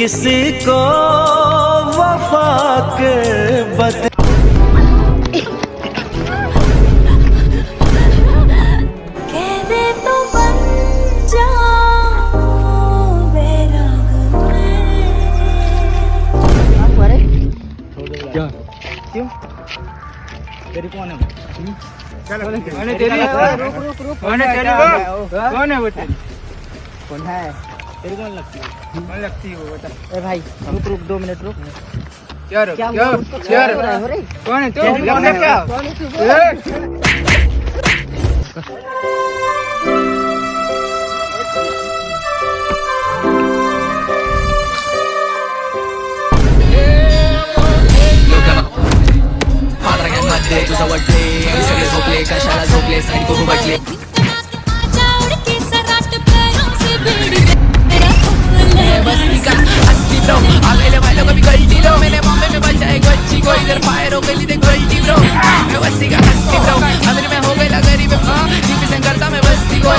किसी को वफा के बदले कह दे तो बन जाऊं बेरंग मैं। क्या क्यों तेरी कौन है कौन है तेरी? कौन है तेरी? कौन है वो तेरी? कौन है तेरी कौन लगती है कौन लगती है वो बता। ए भाई रुक रुक 2 मिनट रुक क्या रुक? क्या क्या हुआ उसको? क्या हो रहा है, हो रहा है? कौन है तू? कौन कौन है? है क्या? कौन है तू? ए! तुझा वाटले सगळे झोपले कशाला झोपले साईड करून वाटले कभी गलती लो मैंने बॉम्बे में बचाए गच्ची को इधर फायर हो गई थी गलती ब्रो मैं बस्ती का हस्ती ब्रो अंदर में हो गई गरीब जीप से करता मैं बस्ती को